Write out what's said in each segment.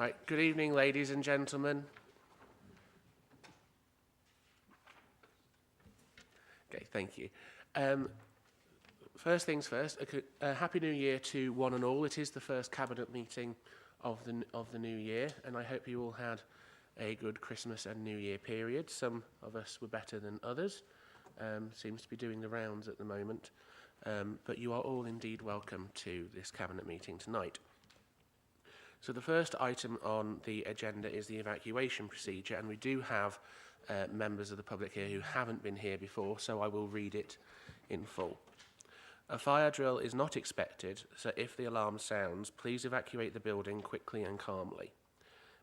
Right, good evening, ladies and gentlemen. Okay, thank you. First things first, a Happy New Year to one and all. It is the first Cabinet meeting of the new year, and I hope you all had a good Christmas and New Year period. Some of us were better than others. Seems to be doing the rounds at the moment. But you are all indeed welcome to this Cabinet meeting tonight. So the first item on the agenda is the evacuation procedure, and we do have members of the public here who haven't been here before, so I will read it in full. A fire drill is not expected, so if the alarm sounds, please evacuate the building quickly and calmly.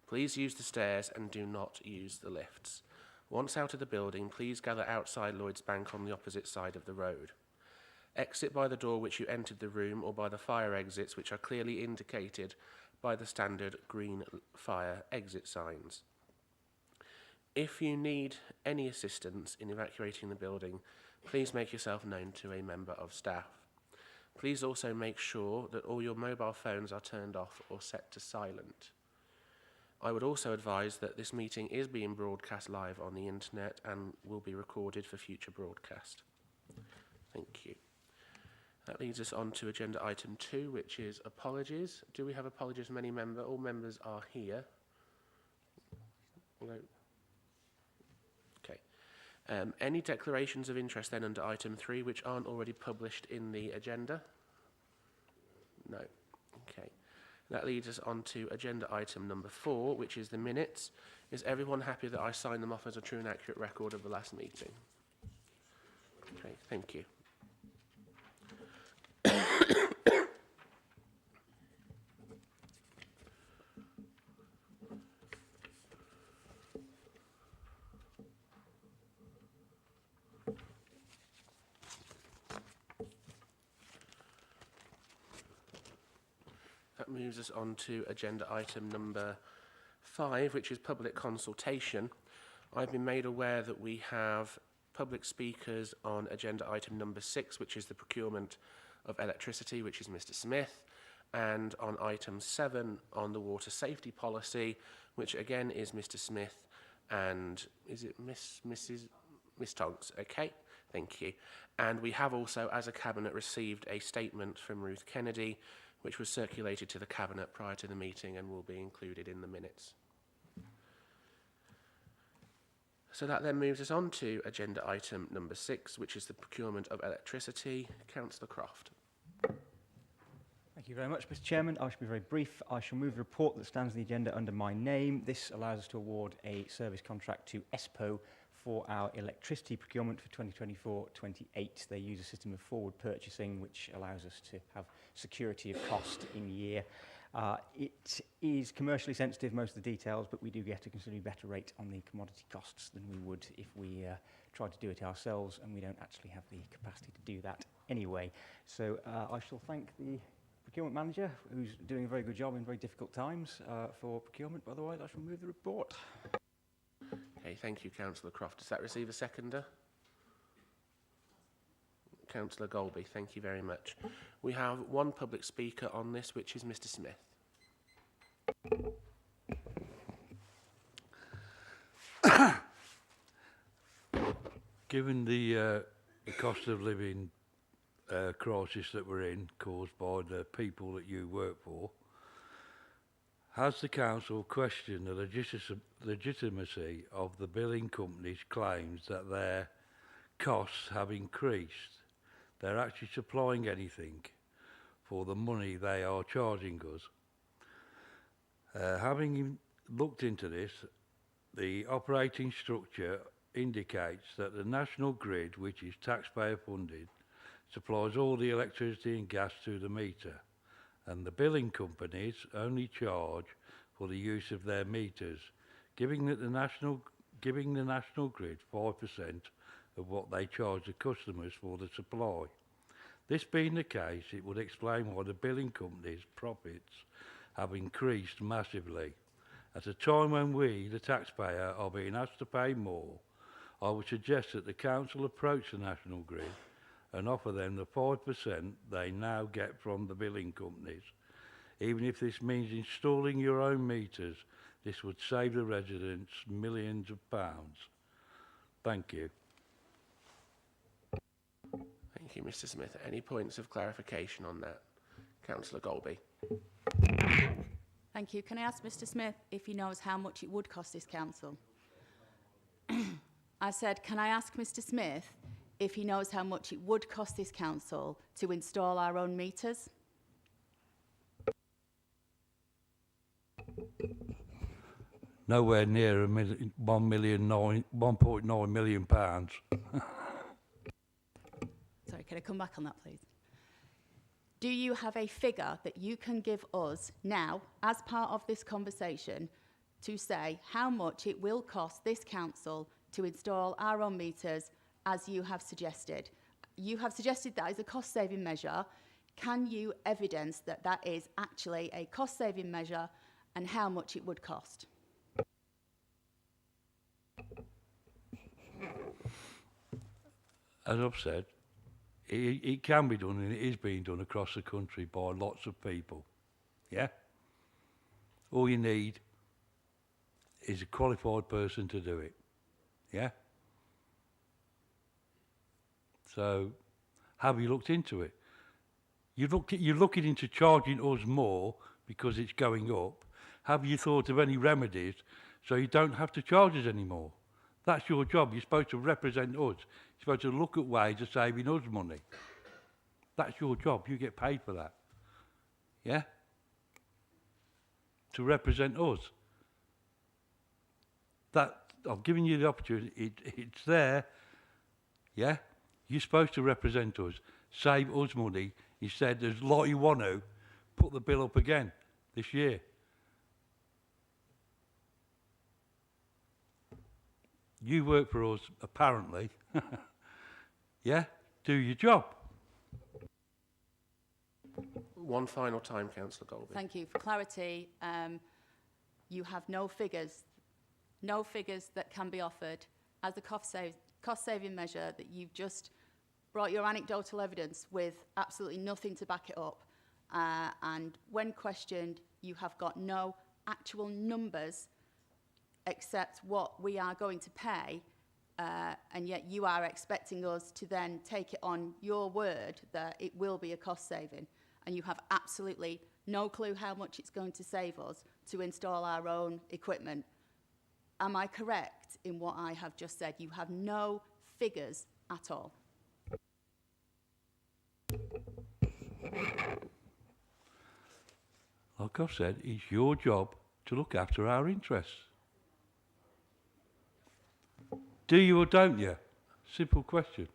Please use the stairs and do not use the lifts. Once out of the building, please gather outside Lloyd's Bank on the opposite side of the road. Exit by the door which you entered the room or by the fire exits which are clearly indicated by the standard green fire exit signs. If you need any assistance in evacuating the building, please make yourself known to a member of staff. Please also make sure that all your mobile phones are turned off or set to silent. I would also advise that this meeting is being broadcast live on the internet and will be recorded for future broadcast. Thank you. That leads us on to agenda item 2, which is apologies. Do we have apologies from any member? All members are here. No. Okay. Any declarations of interest then under item 3 which aren't already published in the agenda? No. Okay. That leads us on to agenda item number 4, which is the minutes. Is everyone happy that I sign them off as a true and accurate record of the last meeting? Okay, thank you. That moves us on to agenda item number 5, which is public consultation. I've been made aware that we have public speakers on agenda item number 6, which is the procurement of electricity, which is Mr. Smith, and on item 7 on the water safety policy, which again is Mr. Smith, and is it Miss Tonks? Okay, thank you. And we have also, as a Cabinet, received a statement from Ruth Kennedy, which was circulated to the Cabinet prior to the meeting and will be included in the minutes. So that then moves us on to agenda item number 6, which is the procurement of electricity. Councillor Croft. Thank you very much, Mr. Chairman. I shall be very brief. I shall move the report that stands on the agenda under my name. This allows us to award a service contract to ESPO for our electricity procurement for 2024-28. They use a system of forward purchasing, which allows us to have security of cost in year. It is commercially sensitive, most of the details, but we do get a considerably better rate on the commodity costs than we would if we tried to do it ourselves, and we don't actually have the capacity to do that anyway. So I shall thank the procurement manager, who's doing a very good job in very difficult times for procurement, but otherwise I shall move the report. Okay, thank you, Councillor Croft. Does that receive a seconder? Councillor Golby, thank you very much. We have one public speaker on this, which is Mr. Smith. Given the cost of living crisis that we're in, caused by the people that you work for, has the council questioned the legitimacy of the billing company's claims that their costs have increased? They're actually supplying anything for the money they are charging us. Having looked into this, the operating structure indicates that the national grid, which is taxpayer funded, supplies all the electricity and gas to the meter, and the billing companies only charge for the use of their meters, giving the national grid 5% of what they charge the customers for the supply. This being the case, it would explain why the billing company's profits have increased massively. At a time when we, the taxpayer, are being asked to pay more, I would suggest that the council approach the national grid and offer them the 5% they now get from the billing companies. Even if this means installing your own meters, this would save the residents millions of pounds. Thank you. Thank you, Mr. Smith. Any points of clarification on that? Councillor Golby. Thank you. Can I ask Mr. Smith if he knows how much it would cost this council? I said, can I ask Mr. Smith if he knows how much it would cost this council to install our own meters? Nowhere near a million, 1.9 million pounds. Sorry, can I come back on that, please? Do you have a figure that you can give us now, as part of this conversation, to say how much it will cost this council to install our own meters, as you have suggested? You have suggested that is a cost-saving measure. Can you evidence that that is actually a cost-saving measure and how much it would cost? As I've said, it can be done, and it is being done across the country by lots of people. Yeah? All you need is a qualified person to do it. Yeah? So, have you looked into it? You're looking into charging us more because it's going up. Have you thought of any remedies so you don't have to charge us anymore? That's your job. You're supposed to represent us. You're supposed to look at ways of saving us money. That's your job. You get paid for that. Yeah? To represent us. That, I've given you the opportunity. It's there. Yeah? You're supposed to represent us. Save us money. Instead, there's a lot you want to put the bill up again this year. You work for us, apparently. Yeah? Do your job. One final time, Councillor Golby. Thank you. For clarity, you have no figures that can be offered as a cost-saving measure that you've just brought your anecdotal evidence with absolutely nothing to back it up. And when questioned, you have got no actual numbers except what we are going to pay, and yet you are expecting us to then take it on your word that it will be a cost saving, and you have absolutely no clue how much it's going to save us to install our own equipment. Am I correct in what I have just said? You have no figures at all. Like I've said, it's your job to look after our interests. Do you or don't you? Simple question.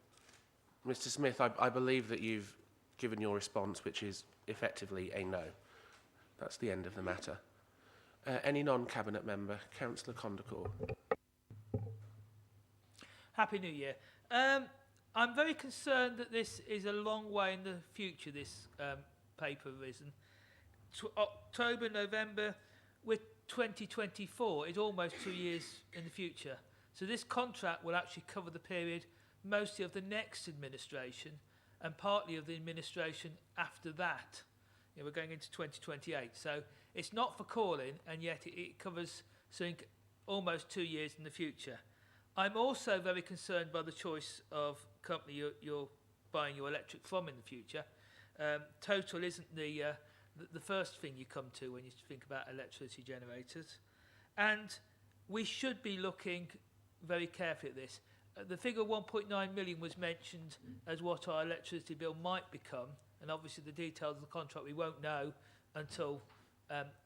Mr. Smith, I believe that you've given your response, which is effectively a no. That's the end of the matter. Any non-cabinet member? Councillor Condacourt. Happy New Year. I'm very concerned that this is a long way in the future, this paper risen. October, November, with 2024 is almost 2 years in the future. So this contract will actually cover the period mostly of the next administration and partly of the administration after that. You know, we're going into 2028. So it's not for calling, and yet it covers something almost 2 years in the future. I'm also very concerned by the choice of company you're buying your electric from in the future. Total isn't the first thing you come to when you think about electricity generators. And we should be looking very carefully at this. The figure 1.9 million was mentioned as what our electricity bill might become, and obviously the details of the contract we won't know until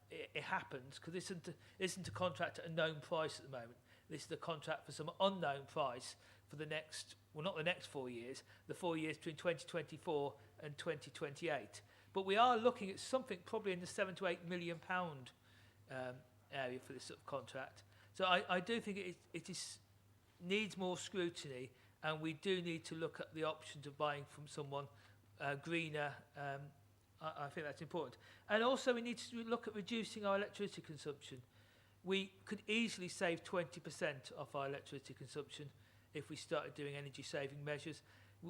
it happens, because this isn't a contract at a known price at the moment. This is a contract for some unknown price for the next, well, not the next 4 years, the 4 years between 2024 and 2028. But we are looking at something probably in the £7 to £8 million area for this sort of contract. So I do think it needs more scrutiny, and we do need to look at the options of buying from someone greener. I think that's important. And also we need to look at reducing our electricity consumption. We could easily save 20% off our electricity consumption if we started doing energy saving measures.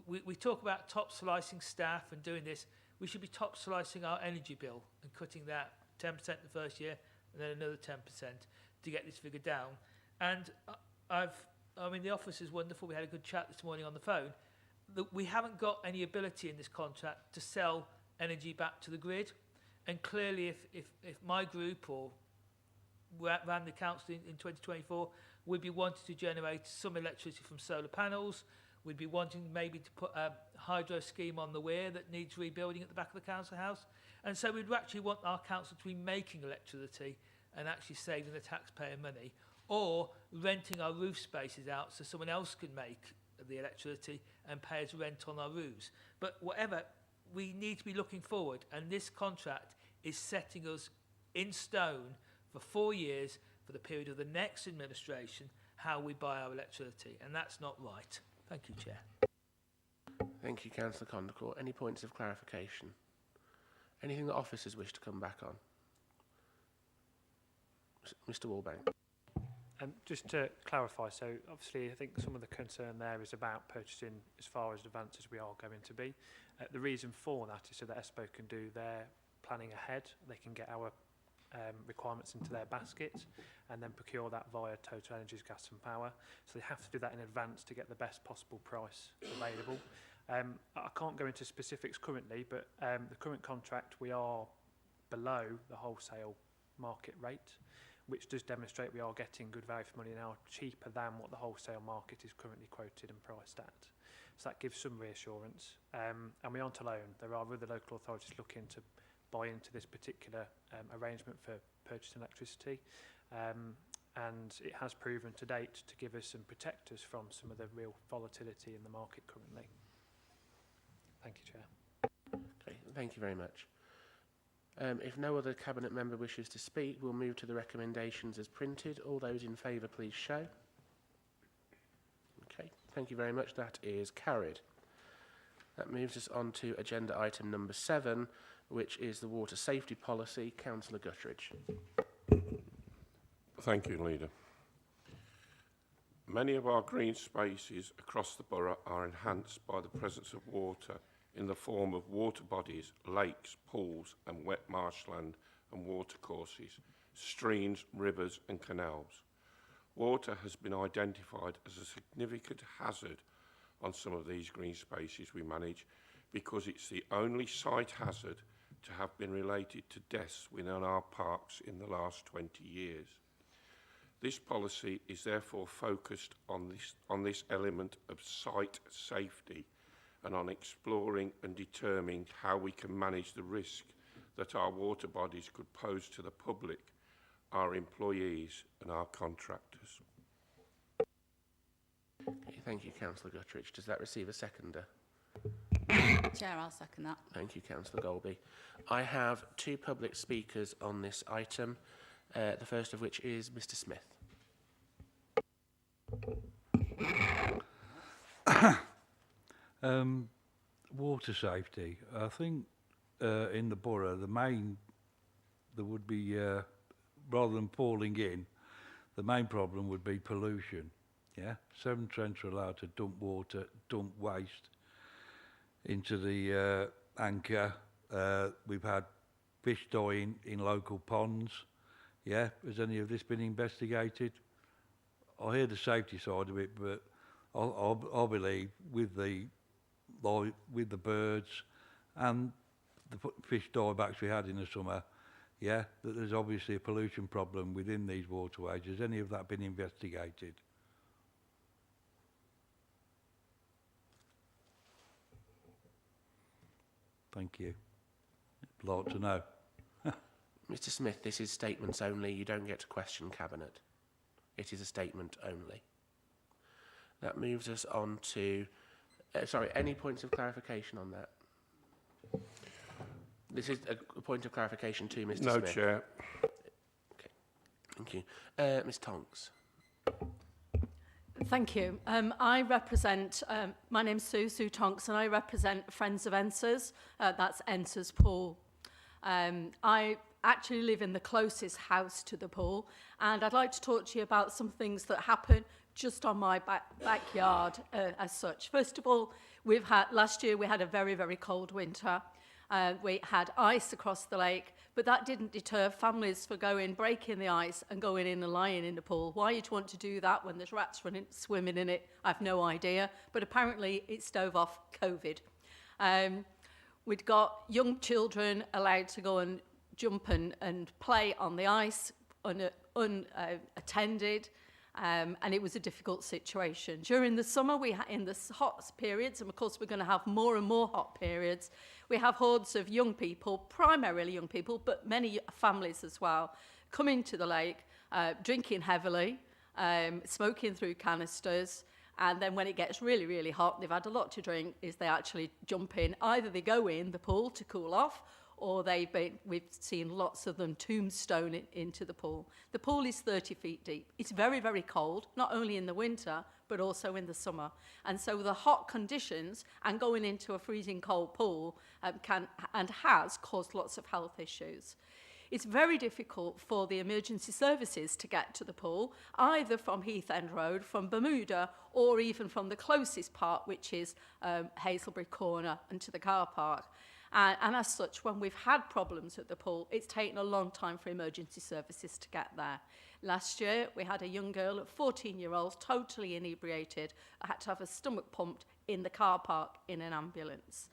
We talk about top slicing staff and doing this. we should be top slicing our energy bill and cutting that 10% the first year and then another 10% to get this figure down. And I mean, the office is wonderful. We had a good chat this morning on the phone. We haven't got any ability in this contract to sell energy back to the grid. And clearly, if my group or ran the council in 2024, we'd be wanting to generate some electricity from solar panels. We'd be wanting maybe to put a hydro scheme on the weir that needs rebuilding at the back of the council house. And so we'd actually want our council to be making electricity and actually saving the taxpayer money, or renting our roof spaces out so someone else can make the electricity and pay us rent on our roofs. But whatever, we need to be looking forward, and this contract is setting us in stone for 4 years for the period of the next administration how we buy our electricity, and that's not right. Thank you, Chair. Thank you, Councillor Condacourt. Any points of clarification? Anything that officers wish to come back on? Mr. Wallbank. Just to clarify, so obviously I think some of the concern there is about purchasing as far as advanced as we are going to be. The reason for that is so that ESPO can do their planning ahead. They can get our requirements into their basket and then procure that via Total Energies Gas and Power. So they have to do that in advance to get the best possible price available. I can't go into specifics currently, but the current contract, we are below the wholesale market rate, which does demonstrate we are getting good value for money now, cheaper than what the wholesale market is currently quoted and priced at. So that gives some reassurance. And we aren't alone. There are other local authorities looking to buy into this particular arrangement for purchasing electricity. And it has proven to date to give us and protect us from some of the real volatility in the market currently. Thank you, Chair. Okay, thank you very much. If no other Cabinet member wishes to speak, we'll move to the recommendations as printed. All those in favour, please show. Okay, thank you very much. That is carried. That moves us on to agenda item number 7, which is the water safety policy. Councillor Guttridge. Thank you, Leader. Many of our green spaces across the borough are enhanced by the presence of water in the form of water bodies, lakes, pools and wet marshland and watercourses, streams, rivers and canals. Water has been identified as a significant hazard on some of these green spaces we manage because it's the only site hazard to have been related to deaths within our parks in the last 20 years. This policy is therefore focused on this element of site safety and on exploring and determining how we can manage the risk that our water bodies could pose to the public, our employees and our contractors. Okay, thank you, Councillor Guttridge. Does that receive a seconder? Chair, I'll second that. Thank you, Councillor Golby. I have 2 public speakers on this item, the first of which is Mr. Smith. Water safety. I think in the borough, there would be, rather than pouring in, the main problem would be pollution. Yeah, 7 Trents are allowed to dump water, dump waste into the anchor. We've had fish dying in local ponds. Yeah, has any of this been investigated? I hear the safety side of it, but I believe with the birds and the fish diebacks we had in the summer, yeah, that there's obviously a pollution problem within these waterways. Has any of that been investigated? Thank you. I'd like to know. Mr. Smith, this is statements only. You don't get to question Cabinet. It is a statement only. That moves us on to... sorry, any points of clarification on that? This is a point of clarification to Mr. No, Smith. Chair. Okay, thank you. Ms Tonks. Thank you. I represent, my name's Sue Tonks, and I represent Friends of Ensors. That's Ensors Pool. I actually live in the closest house to the pool, and I'd like to talk to you about some things that happen just on my backyard as such. First of all, last year we had a very, very cold winter, We had ice across the lake, but that didn't deter families from breaking the ice and going in and lying in the pool. Why you'd want to do that when there's rats swimming in it, I've no idea. But apparently it stove off COVID. We'd got young children allowed to go and jump and play on the ice unattended. And it was a difficult situation. During the summer, in the hot periods, and of course we're going to have more and more hot periods, we have hordes of young people, primarily young people, but many families as well, coming to the lake, drinking heavily, smoking through canisters, and then when it gets really, really hot, they've had a lot to drink, is they actually jump in. Either they go in the pool to cool off, or we've seen lots of them tombstone it into the pool. The pool is 30 feet deep. It's very, very cold, not only in the winter, but also in the summer. And so the hot conditions and going into a freezing cold pool has caused lots of health issues. It's very difficult for the emergency services to get to the pool, either from Heath End Road, from Bermuda, or even from the closest part, which is Hazelbury Corner, and to the car park. And as such, when we've had problems at the pool, it's taken a long time for emergency services to get there. Last year, we had a young girl at 14-year-old, totally inebriated, had to have her stomach pumped in the car park in an ambulance.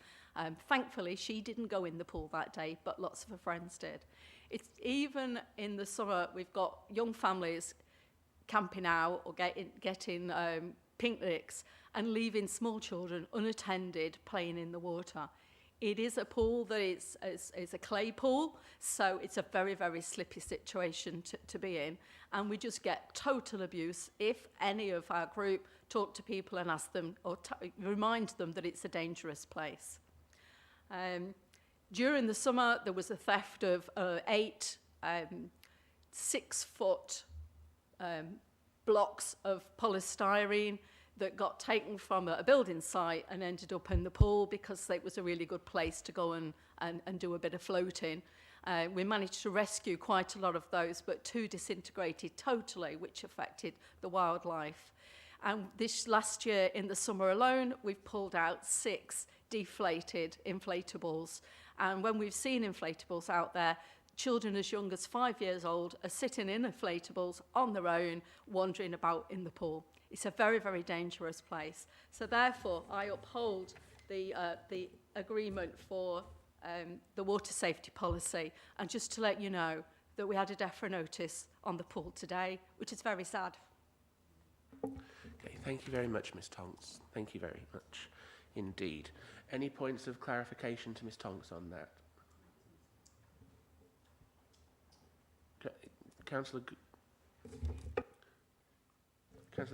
Thankfully, she didn't go in the pool that day, but lots of her friends did. It's even in the summer, we've got young families camping out or getting picnics and leaving small children unattended playing in the water. It is a pool that is a clay pool, so it's a very, very slippy situation to be in. And we just get total abuse if any of our group talk to people and ask them or remind them that it's a dangerous place. During the summer, there was a theft of 8 6-foot blocks of polystyrene that got taken from a building site and ended up in the pool because it was a really good place to go and do a bit of floating. We managed to rescue quite a lot of those, but 2 disintegrated totally, which affected the wildlife. And this last year, in the summer alone, we've pulled out 6 deflated inflatables. And when we've seen inflatables out there, children as young as 5 years old are sitting in inflatables on their own, wandering about in the pool. It's a very, very dangerous place. So therefore, I uphold the agreement for the water safety policy. And just to let you know that we had a DEFRA notice on the pool today, which is very sad. Okay, thank you very much, Ms Tonks. Thank you very much indeed. Any points of clarification to Ms Tonks on that? Councillor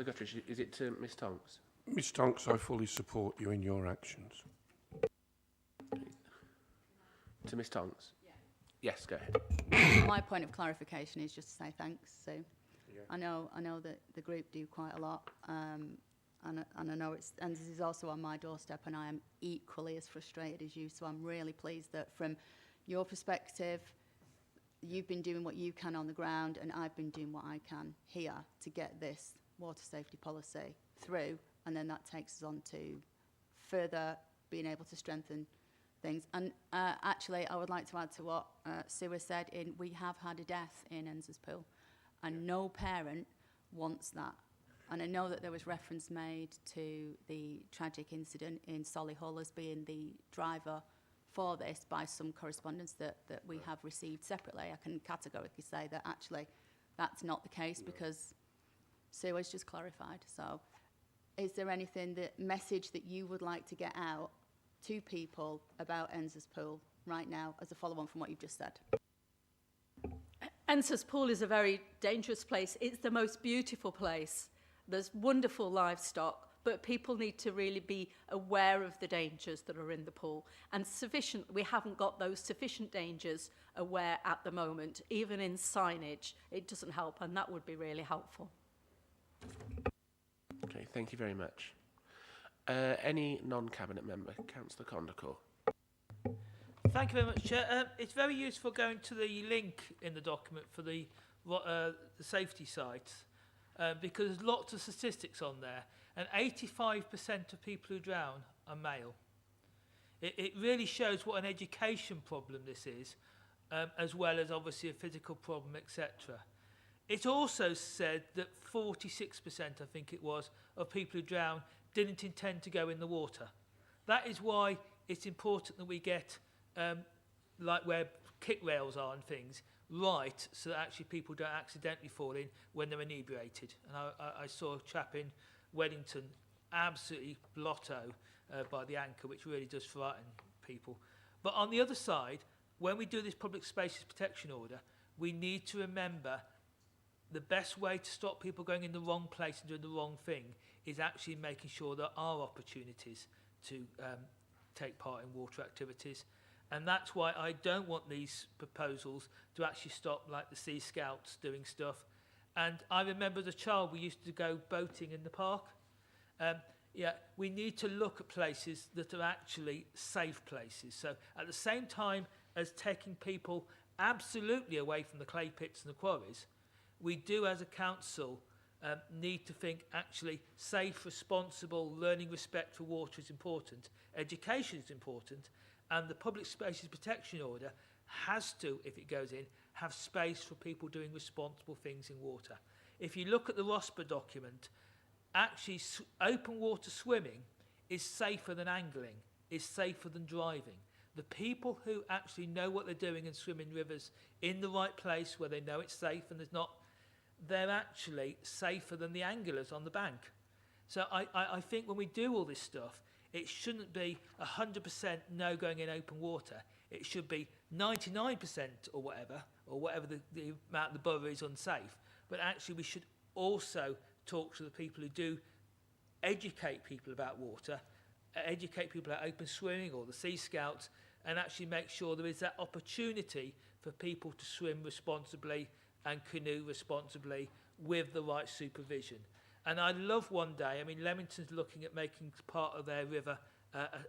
Guttridge, is it to Ms Tonks? Ms Tonks, I fully support you in your actions. To Ms Tonks? Yeah. Yes, go ahead. My point of clarification is just to say thanks, Sue. Yeah. I know that the group do quite a lot, and I know and this is also on my doorstep, and I am equally as frustrated as you, so I'm really pleased that from your perspective, you've been doing what you can on the ground, and I've been doing what I can here to get this water safety policy through, and then that takes us on to further being able to strengthen things. And actually, I would like to add to what Sue has said. We have had a death in Enses Pool, and no parent wants that. And I know that there was reference made to the tragic incident in Solihull as being the driver for this by some correspondence that we have received separately. I can categorically say that actually that's not the case because Sue has just clarified. So is there anything, message that you would like to get out to people about Enses Pool right now as a follow-on from what you've just said? Enses Pool is a very dangerous place. It's the most beautiful place. There's wonderful livestock, but people need to really be aware of the dangers that are in the pool. And we haven't got those sufficient dangers aware at the moment. Even in signage, it doesn't help, and that would be really helpful. Okay, thank you very much. Any non-cabinet member? Councillor Condacore. Thank you very much, Chair. It's very useful going to the link in the document for the safety sites because there's lots of statistics on there, and 85% of people who drown are male. It really shows what an education problem this is, as well as obviously a physical problem, etc. It also said that 46%, I think it was, of people who drown didn't intend to go in the water. That is why it's important that we get, like where kick rails are and things, right, so that actually people don't accidentally fall in when they're inebriated. And I saw a chap in Wellington absolutely blotto by the anchor, which really does frighten people. But on the other side, when we do this public spaces protection order, we need to remember the best way to stop people going in the wrong place and doing the wrong thing is actually making sure there are opportunities to take part in water activities. And that's why I don't want these proposals to actually stop like the Sea Scouts doing stuff. And I remember as a child we used to go boating in the park. Yeah, we need to look at places that are actually safe places. So at the same time as taking people absolutely away from the clay pits and the quarries, we do as a council need to think actually safe, responsible, learning respect for water is important, education is important, and the public spaces protection order has to, if it goes in, have space for people doing responsible things in water. If you look at the ROSPA document, actually open water swimming is safer than angling, is safer than driving. The people who actually know what they're doing and swim in rivers in the right place where they know it's safe and there's not, they're actually safer than the anglers on the bank. So I think when we do all this stuff, it shouldn't be 100% no going in open water. It should be 99% or whatever the amount the borough is unsafe. But actually we should also talk to the people who do educate people about water, educate people about open swimming or the Sea Scouts, and actually make sure there is that opportunity for people to swim responsibly and canoe responsibly with the right supervision. And I'd love one day, I mean, Leamington's looking at making part of their river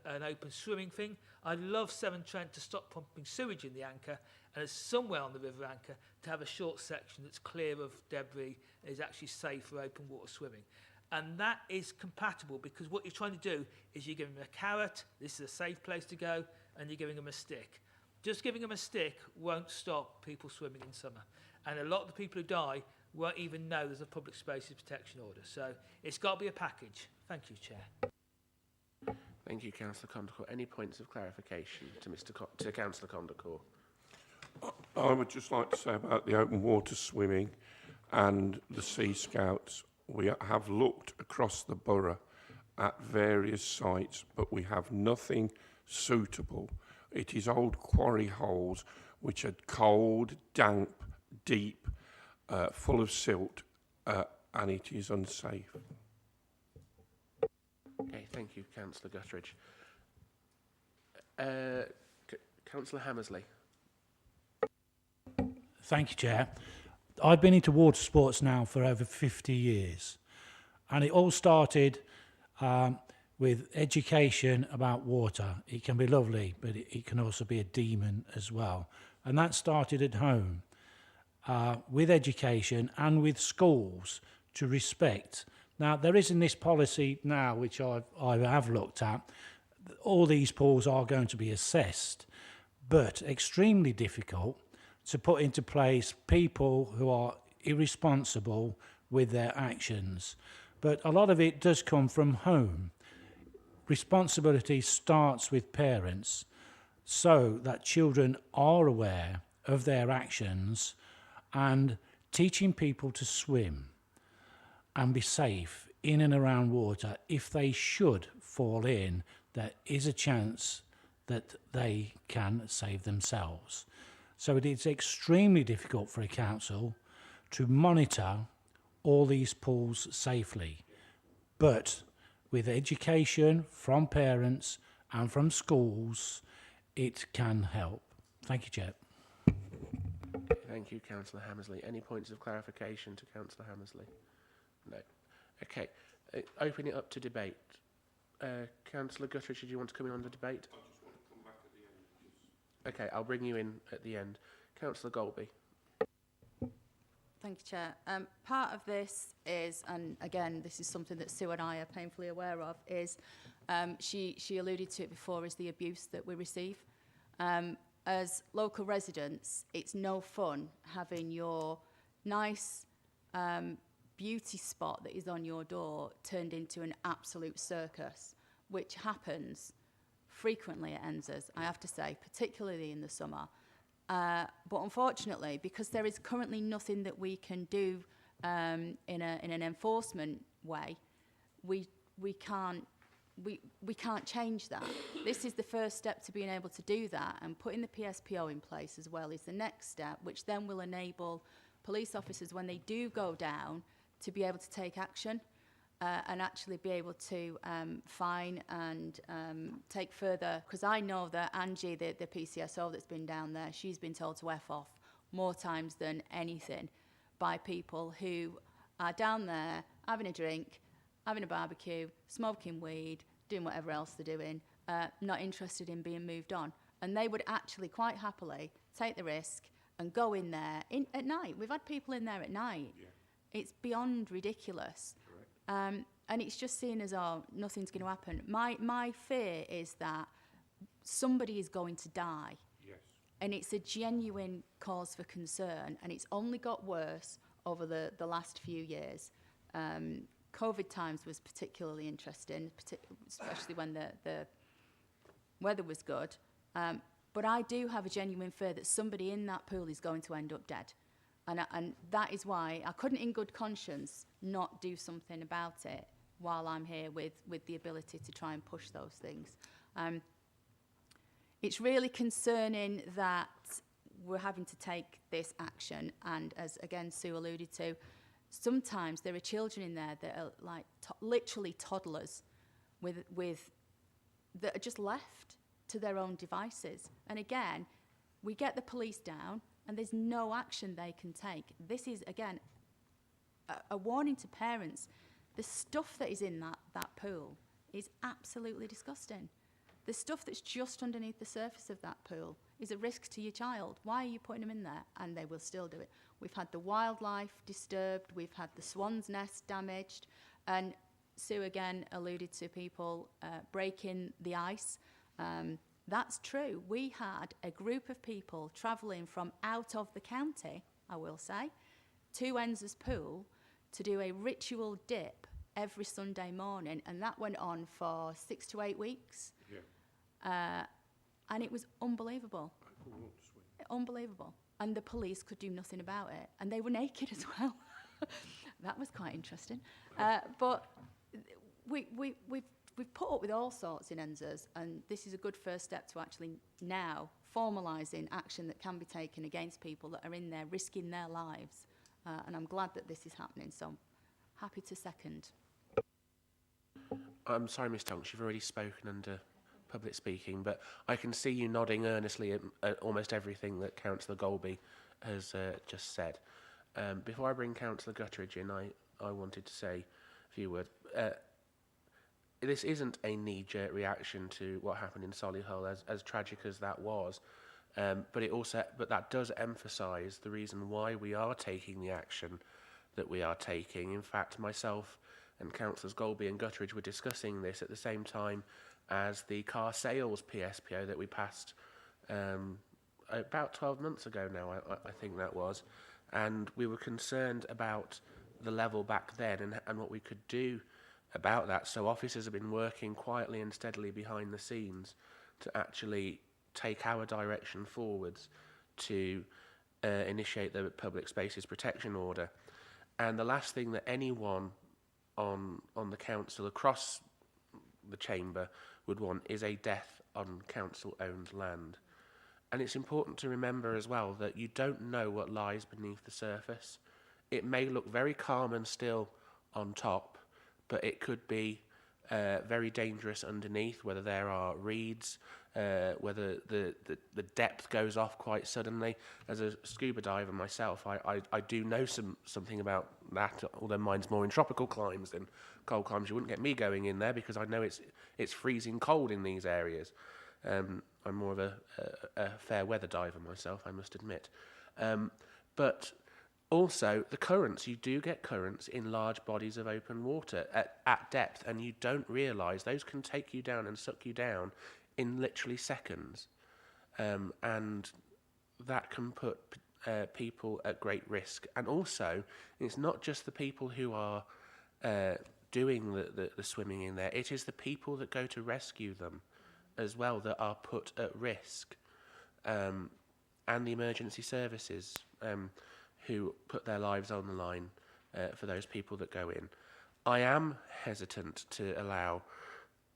an open swimming thing. I'd love Severn Trent to stop pumping sewage in the anchor, and as somewhere on the river anchor to have a short section that's clear of debris and is actually safe for open water swimming. And that is compatible because what you're trying to do is you're giving them a carrot, this is a safe place to go, and you're giving them a stick. Just giving them a stick won't stop people swimming in summer. And a lot of the people who die won't even know there's a public spaces protection order. So it's got to be a package. Thank you, Chair. Thank you, Councillor Condacourt. Any points of clarification to Councillor Condacourt? I would just like to say about the open water swimming and the Sea Scouts. We have looked across the borough at various sites, but we have nothing suitable. It is old quarry holes which are cold, damp, deep, full of silt, and it is unsafe. Okay, thank you, Councillor Guttridge. Councillor Hammersley. Thank you, Chair. I've been into water sports now for over 50 years, and it all started with education about water. It can be lovely, but it can also be a demon as well. And that started at home with education and with schools to respect. Now, there is in this policy now, which I have looked at, all these pools are going to be assessed, but extremely difficult to put into place people who are irresponsible with their actions. But a lot of it does come from home. Responsibility starts with parents so that children are aware of their actions and teaching people to swim and be safe in and around water. If they should fall in, there is a chance that they can save themselves. So it is extremely difficult for a council to monitor all these pools safely. But with education from parents and from schools, it can help. Thank you, Chair. Thank you, Councillor Hammersley. Any points of clarification to Councillor Hammersley? No. Okay. Open it up to debate. Councillor Guttridge, did you want to come in on the debate? I just want to come back at the end. Okay, I'll bring you in at the end. Councillor Golby. Thank you, Chair. Part of this is, and again, this is something that Sue and I are painfully aware of, is she alluded to it before, is the abuse that we receive. As local residents, it's no fun having your nice beauty spot that is on your door turned into an absolute circus, which happens frequently at Ensors, I have to say, particularly in the summer. But unfortunately, because there is currently nothing that we can do in an enforcement way, we can't change that. This is the first step to being able to do that, and putting the PSPO in place as well is the next step, which then will enable police officers, when they do go down, to be able to take action and actually be able to fine and take further. Because I know that Angie, the PCSO that's been down there, she's been told to F off more times than anything by people who are down there having a drink, having a barbecue, smoking weed, doing whatever else they're doing, not interested in being moved on. And they would actually quite happily take the risk and go in there at night. We've had people in there at night. Yeah. It's beyond ridiculous. And it's just seen as, oh, nothing's going to happen. My fear is that somebody is going to die. Yes. And it's a genuine cause for concern, and it's only got worse over the last few years. COVID times was particularly interesting, especially when the weather was good. But I do have a genuine fear that somebody in that pool is going to end up dead. And that is why I couldn't in good conscience not do something about it while I'm here with the ability to try and push those things. It's really concerning that we're having to take this action, and as again Sue alluded to, sometimes there are children in there that are like literally toddlers that are just left to their own devices. And again, we get the police down and there's no action they can take. This is, again, a warning to parents. The stuff that is in that pool is absolutely disgusting. The stuff that's just underneath the surface of that pool is a risk to your child. Why are you putting them in there? And they will still do it. We've had the wildlife disturbed. We've had the swan's nest damaged. And Sue again alluded to people breaking the ice. That's true. We had a group of people travelling from out of the county, I will say, to Ensors Pool to do a ritual dip every Sunday morning. And that went on for 6 to 8 weeks. Yeah. And it was unbelievable. Unbelievable. And the police could do nothing about it. And they were naked as well. That was quite interesting. But we've put up with all sorts in Ensors, and this is a good first step to actually now formalising action that can be taken against people that are in there risking their lives. And I'm glad that this is happening, so I'm happy to second. I'm sorry, Ms Tonks, you've already spoken under public speaking, but I can see you nodding earnestly at almost everything that Councillor Golby has just said. Before I bring Councillor Gutteridge in, I wanted to say a few words. This isn't a knee-jerk reaction to what happened in Solihull, as tragic as that was, but that does emphasise the reason why we are taking the action that we are taking. In fact, myself and Councillors Golby and Gutteridge were discussing this at the same time as the car sales PSPO that we passed about 12 months ago now, I think that was, and we were concerned about the level back then and what we could do about that. So officers have been working quietly and steadily behind the scenes to actually take our direction forwards to initiate the Public Spaces Protection Order. And the last thing that anyone on the council across the chamber would want is a death on council-owned land. And it's important to remember as well that you don't know what lies beneath the surface. It may look very calm and still on top, but it could be very dangerous underneath, whether there are reeds, whether the depth goes off quite suddenly. As a scuba diver myself, I do know something about that, although mine's more in tropical climes than cold climes. You wouldn't get me going in there because I know it's freezing cold in these areas. I'm more of a fair weather diver myself, I must admit. But Also, the currents, you do get currents in large bodies of open water at depth, and you don't realise those can take you down and suck you down in literally seconds. And that can put people at great risk. And also, it's not just the people who are doing the swimming in there, it is the people that go to rescue them as well that are put at risk. And the emergency services who put their lives on the line for those people that go in. I am hesitant to allow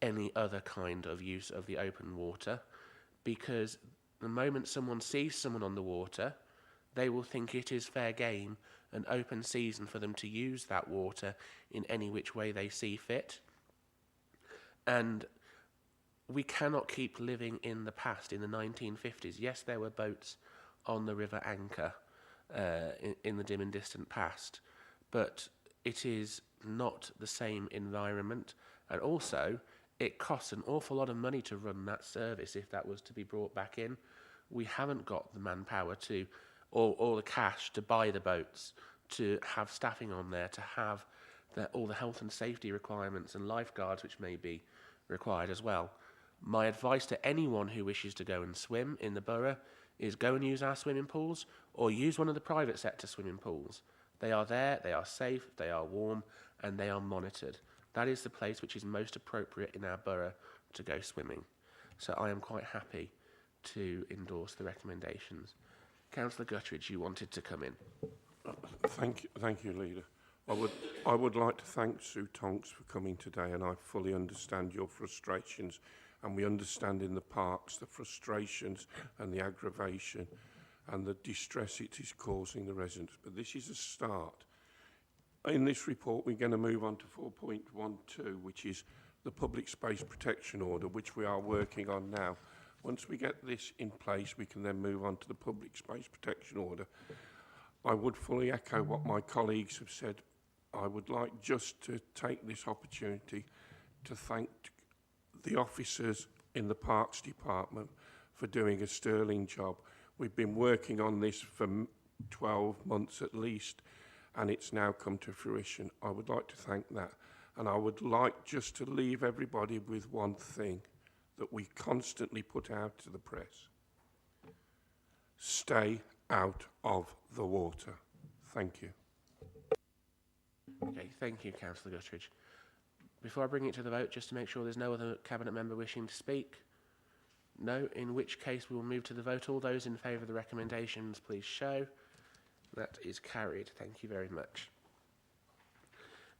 any other kind of use of the open water, because the moment someone sees someone on the water, they will think it is fair game and open season for them to use that water in any which way they see fit. And we cannot keep living in the past, in the 1950s. Yes, there were boats on the River Anchor in the dim and distant past, but it is not the same environment, and also it costs an awful lot of money to run that service if that was to be brought back in. We haven't got the manpower to, or the cash to buy the boats, to have staffing on there, to have all the health and safety requirements and lifeguards which may be required as well. My advice to anyone who wishes to go and swim in the borough is go and use our swimming pools, or use one of the private sector swimming pools. They are there, they are safe, they are warm, and they are monitored. That is the place which is most appropriate in our borough to go swimming. So I am quite happy to endorse the recommendations. Councillor Guttridge, you wanted to come in. Thank you, Leader. I would like to thank Sue Tonks for coming today, and I fully understand your frustrations, and we understand in the parks the frustrations and the aggravation and the distress it is causing the residents. But this is a start. In this report, we're going to move on to 4.12, which is the Public Space Protection Order, which we are working on now. Once we get this in place, we can then move on to the Public Space Protection Order. I would fully echo what my colleagues have said. I would like just to take this opportunity to thank the officers in the Parks Department for doing a sterling job. We've been working on this for 12 months at least, and it's now come to fruition. I would like to thank that. And I would like just to leave everybody with one thing that we constantly put out to the press. Stay out of the water. Thank you. Okay, thank you, Councillor Guttridge. Before I bring it to the vote, just to make sure there's no other Cabinet member wishing to speak. No, in which case we will move to the vote. All those in favour of the recommendations, please show. That is carried. Thank you very much.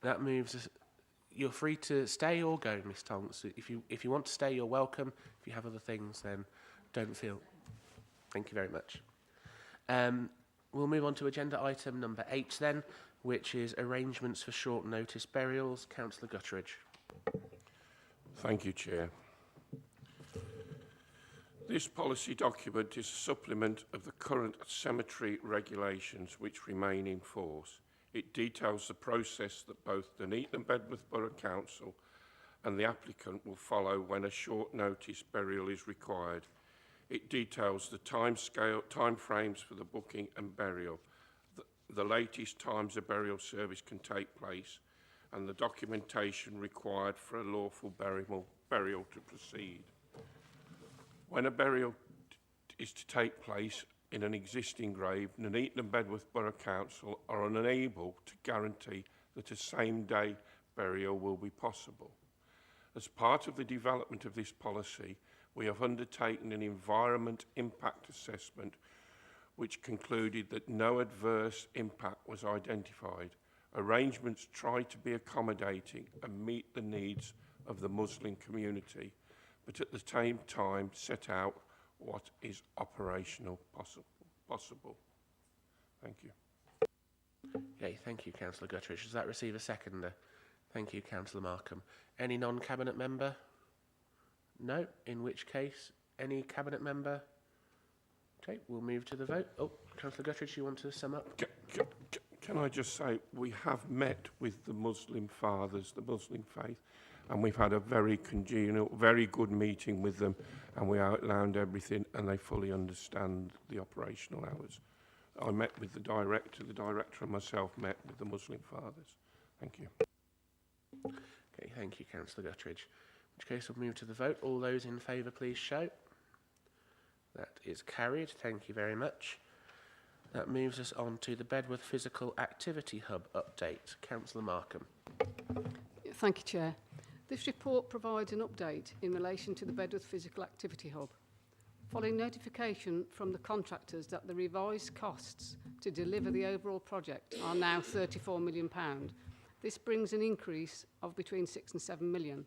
That moves us. You're free to stay or go, Miss Tonks. If you want to stay, you're welcome. If you have other things, then don't feel. Thank you very much. We'll move on to agenda item number 8 then, which is arrangements for short notice burials. Councillor Guttridge. Thank you, Chair. This policy document is a supplement of the current cemetery regulations which remain in force. It details the process that both Nuneaton and Bedworth Borough Council and the applicant will follow when a short notice burial is required. It details the time frames for the booking and burial, the latest times a burial service can take place, and the documentation required for a lawful burial to proceed. When a burial is to take place in an existing grave, Nuneaton and Bedworth Borough Council are unable to guarantee that a same-day burial will be possible. As part of the development of this policy, we have undertaken an environment impact assessment which concluded that no adverse impact was identified. Arrangements try to be accommodating and meet the needs of the Muslim community, but at the same time set out what is operational possible. Thank you. Okay, thank you, Councillor Guttridge. Does that receive a seconder? Thank you, Councillor Markham. Any non-Cabinet member? No, in which case, any Cabinet member? Okay, we'll move to the vote. Oh, Councillor Guttridge, you want to sum up? Can I just say, we have met with the Muslim fathers, the Muslim faith, and we've had a very congenial, very good meeting with them, and we outlined everything, and they fully understand the operational hours. I met with the director and myself met with the Muslim fathers. Thank you. Okay, thank you, Councillor Guttridge. In which case we'll move to the vote. All those in favour, please shout. That is carried. Thank you very much. That moves us on to the Bedworth Physical Activity Hub update. Councillor Markham. Thank you, Chair. This report provides an update in relation to the Bedworth Physical Activity Hub. Following notification from the contractors that the revised costs to deliver the overall project are now £34 million, this brings an increase of between 6 and 7 million.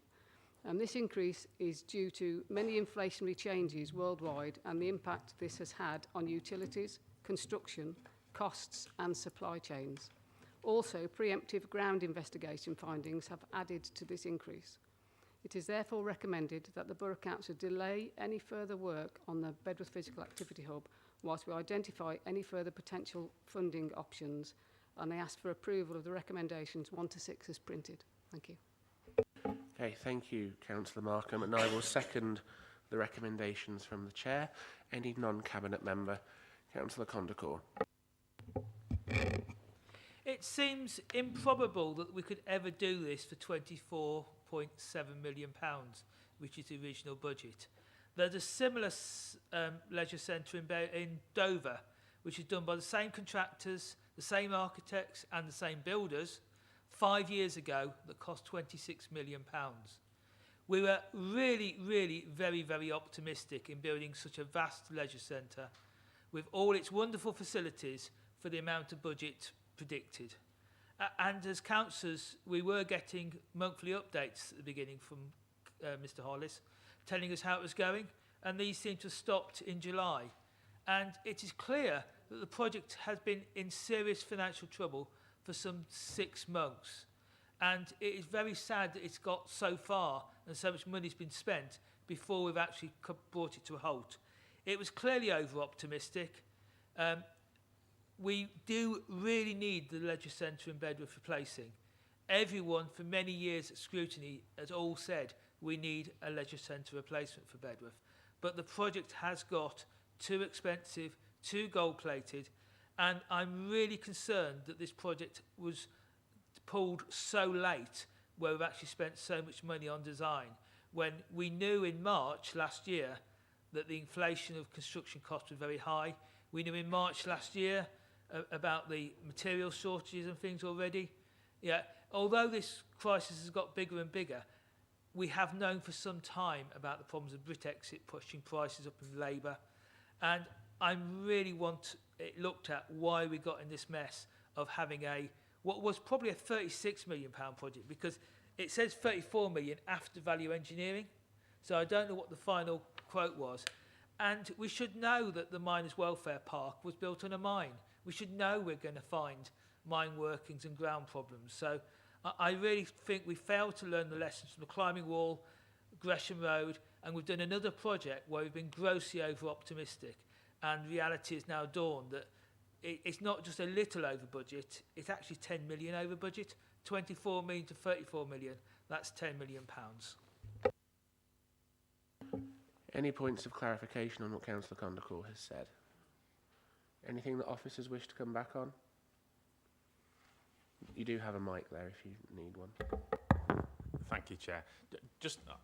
And this increase is due to many inflationary changes worldwide and the impact this has had on utilities, construction, costs and supply chains. Also, preemptive ground investigation findings have added to this increase. It is therefore recommended that the Borough Council delay any further work on the Bedworth Physical Activity Hub whilst we identify any further potential funding options, and I ask for approval of the recommendations 1 to 6 as printed. Thank you. Okay, thank you, Councillor Markham, and I will second the recommendations from the Chair. Any non-Cabinet member? Councillor Condacor. It seems improbable that we could ever do this for £24.7 million, which is the original budget. There's a similar leisure centre in Dover, which is done by the same contractors, the same architects and the same builders 5 years ago that cost £26 million. We were really very optimistic in building such a vast leisure centre with all its wonderful facilities for the amount of budget predicted. And as councillors, we were getting monthly updates at the beginning from Mr Hollis, telling us how it was going, and these seem to have stopped in July. And it is clear that the project has been in serious financial trouble for some 6 months. And it is very sad that it's got so far and so much money's been spent before we've actually brought it to a halt. It was clearly over-optimistic. We do really need the leisure centre in Bedworth replacing. Everyone for many years at scrutiny has all said we need a leisure centre replacement for Bedworth. But the project has got too expensive, too gold-plated, and I'm really concerned that this project was pulled so late where we've actually spent so much money on design, when we knew in March last year that the inflation of construction costs was very high. We knew in March last year about the material shortages and things already. Yeah, although this crisis has got bigger and bigger, we have known for some time about the problems of Brexit pushing prices up in labour. And I really want it looked at why we got in this mess of having what was probably a £36 million project, because it says 34 million after value engineering. So I don't know what the final quote was. And we should know that the Miners' Welfare Park was built on a mine. We should know we're going to find mine workings and ground problems. So I really think we failed to learn the lessons from the climbing wall, Gresham Road, and we've done another project where we've been grossly over-optimistic. And reality has now dawned that it's not just a little over budget, it's actually 10 million over budget. 24 million to 34 million, that's £10 million. Any points of clarification on what Councillor Condacor has said? Anything that officers wish to come back on? You do have a mic there if you need one. Thank you, Chair.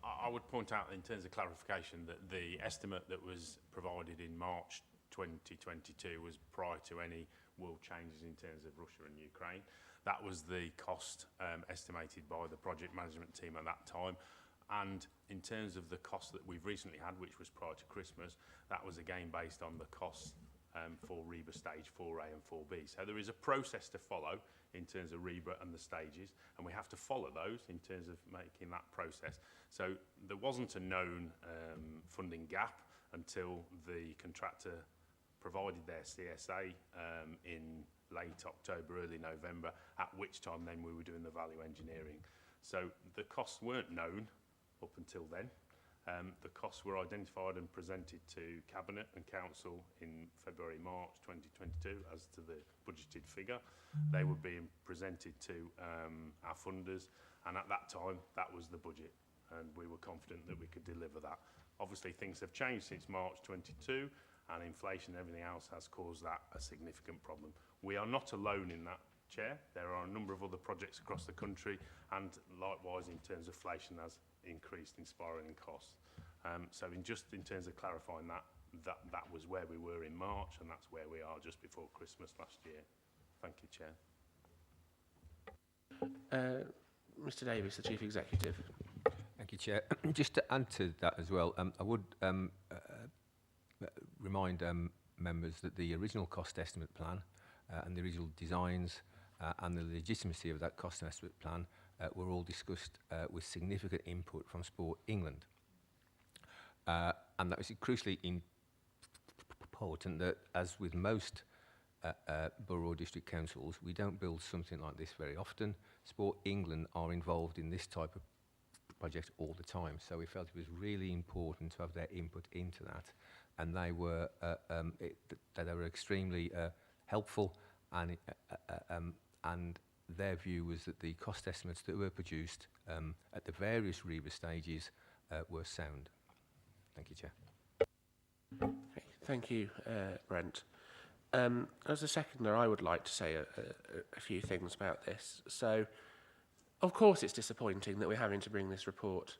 I would point out in terms of clarification that the estimate that was provided in March 2022 was prior to any world changes in terms of Russia and Ukraine. That was the cost estimated by the project management team at that time. And in terms of the cost that we've recently had, which was prior to Christmas, that was again based on the costs for REBA stage 4A and 4B. So there is a process to follow in terms of REBA and the stages, and we have to follow those in terms of making that process. So there wasn't a known funding gap until the contractor provided their CSA in late October, early November, at which time then we were doing the value engineering. So the costs weren't known up until then. The costs were identified and presented to Cabinet and Council in February, March 2022 as to the budgeted figure. They were being presented to our funders, and at that time that was the budget, and we were confident that we could deliver that. Obviously things have changed since March 22, and inflation and everything else has caused that a significant problem. We are not alone in that, Chair. There are a number of other projects across the country, and likewise in terms of inflation has increased in spiralling costs. So in terms of clarifying that was where we were in March, and that's where we are just before Christmas last year. Thank you, Chair. Mr Davis, the Chief Executive. Thank you, Chair. Just to add to that as well, I would remind members that the original cost estimate plan and the original designs and the legitimacy of that cost estimate plan were all discussed with significant input from Sport England. And that was crucially important that, as with most borough or district councils, we don't build something like this very often. Sport England are involved in this type of project all the time, so we felt it was really important to have their input into that, and they were extremely helpful, and their view was that the cost estimates that were produced at the various REBA stages were sound. Thank you, Chair. Okay, thank you, Brent. As a seconder, I would like to say a few things about this. So, of course it's disappointing that we're having to bring this report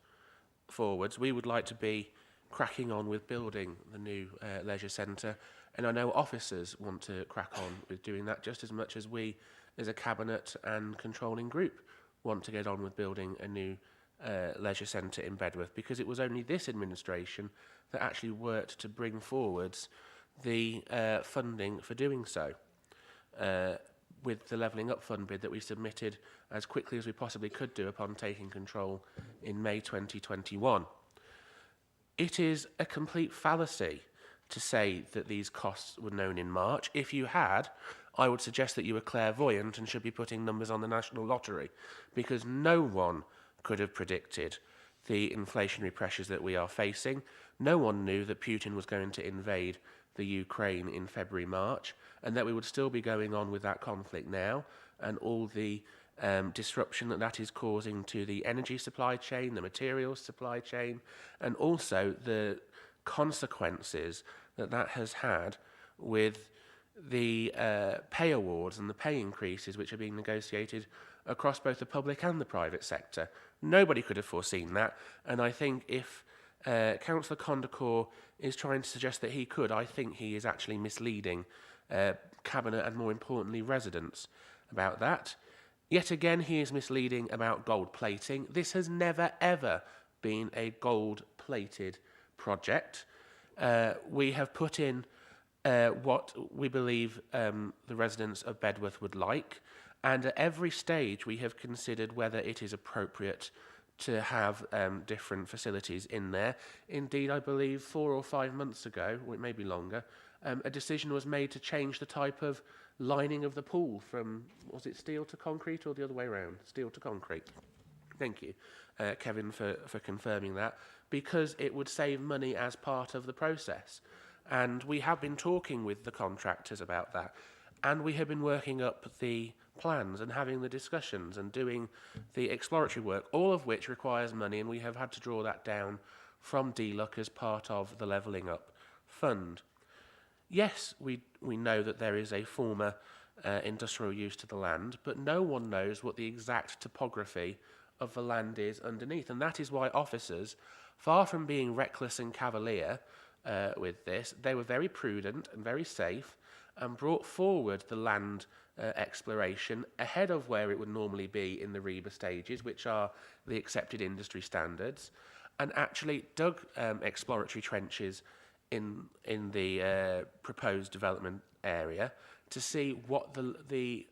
forwards. We would like to be cracking on with building the new leisure centre, and I know officers want to crack on with doing that just as much as we as a cabinet and controlling group want to get on with building a new leisure centre in Bedworth, because it was only this administration that actually worked to bring forwards the funding for doing so, with the Levelling Up Fund bid that we submitted as quickly as we possibly could do upon taking control in May 2021. It is a complete fallacy to say that these costs were known in March. If you had, I would suggest that you were clairvoyant and should be putting numbers on the National Lottery, because no one could have predicted the inflationary pressures that we are facing. No one knew that Putin was going to invade the Ukraine in February, March, and that we would still be going on with that conflict now, and all the disruption that is causing to the energy supply chain, the materials supply chain, and also the consequences that has had with the pay awards and the pay increases which are being negotiated across both the public and the private sector. Nobody could have foreseen that, and I think if Councillor Condacor is trying to suggest that he could, I think he is actually misleading Cabinet and, more importantly, residents about that. Yet again, he is misleading about gold plating. This has never, ever been a gold-plated project. We have put in what we believe the residents of Bedworth would like, and at every stage we have considered whether it is appropriate to have different facilities in there. Indeed, I believe 4 or 5 months ago, or it may be longer, a decision was made to change the type of lining of the pool from, was it steel to concrete or the other way around? Steel to concrete. Thank you, Kevin, for confirming that, because it would save money as part of the process. And we have been talking with the contractors about that, and we have been working up the plans and having the discussions and doing the exploratory work, all of which requires money, and we have had to draw that down from DLUC as part of the Levelling Up Fund. Yes, we know that there is a former industrial use to the land, but no one knows what the exact topography of the land is underneath, and that is why officers, far from being reckless and cavalier with this, they were very prudent and very safe and brought forward the land exploration ahead of where it would normally be in the REBA stages, which are the accepted industry standards, and actually dug exploratory trenches in the proposed development area to see what the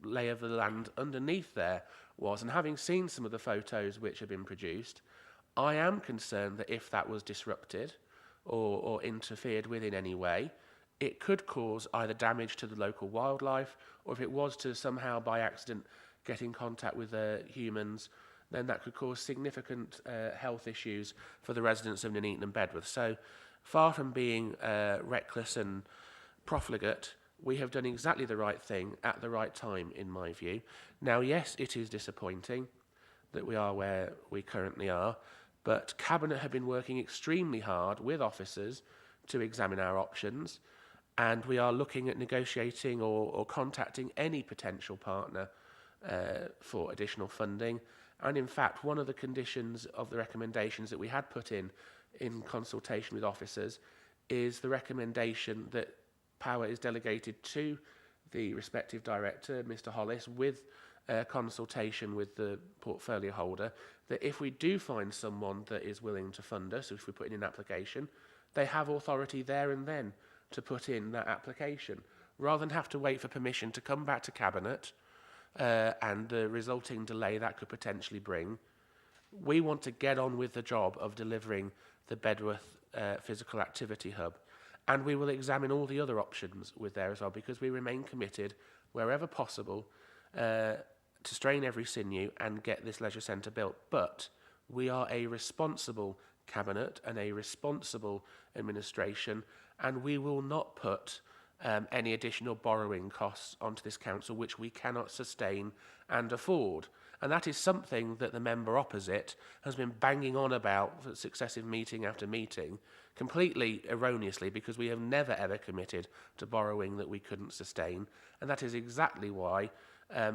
lay of the land underneath there was. And having seen some of the photos which have been produced, I am concerned that if that was disrupted or interfered with in any way, it could cause either damage to the local wildlife, or if it was to somehow by accident get in contact with humans, then that could cause significant health issues for the residents of Nuneaton and Bedworth. So far from being reckless and profligate, we have done exactly the right thing at the right time, in my view. Now, yes, it is disappointing that we are where we currently are, but Cabinet have been working extremely hard with officers to examine our options, and we are looking at negotiating or contacting any potential partner for additional funding. And in fact, one of the conditions of the recommendations that we had put in consultation with officers is the recommendation that power is delegated to the respective director, Mr. Hollis, with consultation with the portfolio holder, that if we do find someone that is willing to fund us, if we put in an application, they have authority there and then to put in that application, rather than have to wait for permission to come back to Cabinet and the resulting delay that could potentially bring. We want to get on with the job of delivering the Bedworth Physical Activity Hub, and we will examine all the other options with there as well, because we remain committed, wherever possible, to strain every sinew and get this leisure centre built. But we are a responsible Cabinet and a responsible administration, and we will not put any additional borrowing costs onto this council which we cannot sustain and afford. And that is something that the member opposite has been banging on about for successive meeting after meeting, completely erroneously, because we have never ever committed to borrowing that we couldn't sustain. And that is exactly why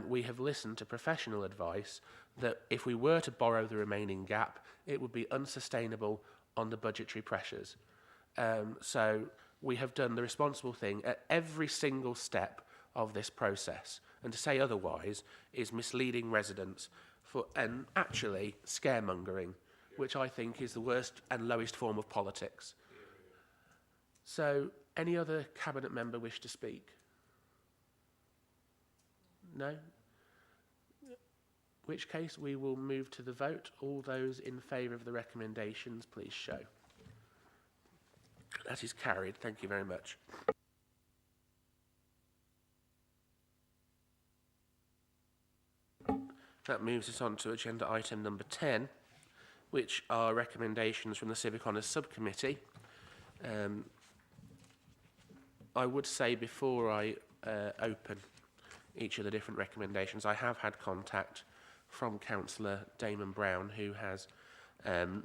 we have listened to professional advice that if we were to borrow the remaining gap, it would be unsustainable on the budgetary pressures. So we have done the responsible thing at every single step of this process. And to say otherwise is misleading residents and actually scaremongering, which I think is the worst and lowest form of politics. So, any other Cabinet member wish to speak? No? In which case we will move to the vote. All those in favour of the recommendations, please show. That is carried. Thank you very much. That moves us on to agenda item number 10, which are recommendations from the Civic Honours Subcommittee. I would say before I open each of the different recommendations, I have had contact from Councillor Damon Brown, who has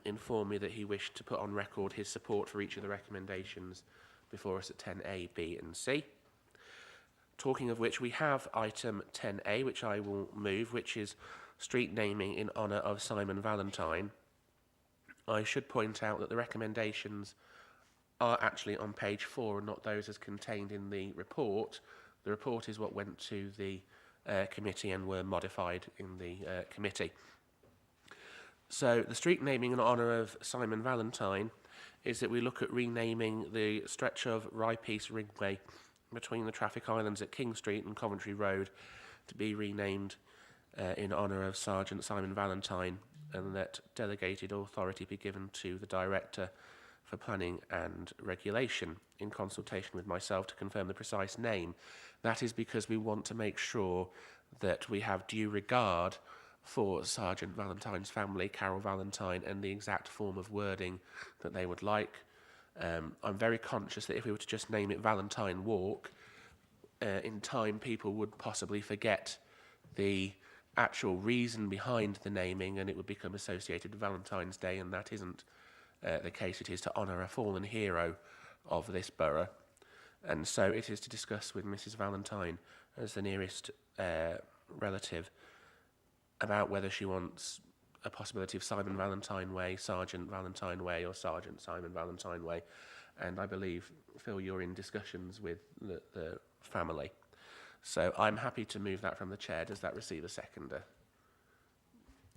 informed me that he wished to put on record his support for each of the recommendations before us at 10A, B and C. Talking of which, we have item 10A, which I will move, which is street naming in honour of Simon Valentine. I should point out that the recommendations are actually on page 4 and not those as contained in the report. The report is what went to the committee and were modified in the committee. So the street naming in honour of Simon Valentine is that we look at renaming the stretch of Rye Peace Ringway between the traffic islands at King Street and Coventry Road to be renamed in honour of Sergeant Simon Valentine, and that delegated authority be given to the Director for Planning and Regulation in consultation with myself to confirm the precise name. That is because we want to make sure that we have due regard for Sergeant Valentine's family, Carol Valentine, and the exact form of wording that they would like. I'm very conscious that if we were to just name it Valentine Walk, in time people would possibly forget the actual reason behind the naming, and it would become associated with Valentine's Day, and that isn't the case. It is to honour a fallen hero of this borough, and so it is to discuss with Mrs. Valentine as the nearest relative about whether she wants a possibility of Simon Valentine Way, Sergeant Valentine Way, or Sergeant Simon Valentine Way. And I believe, Phil, you're in discussions with the family. So I'm happy to move that from the chair. Does that receive a seconder?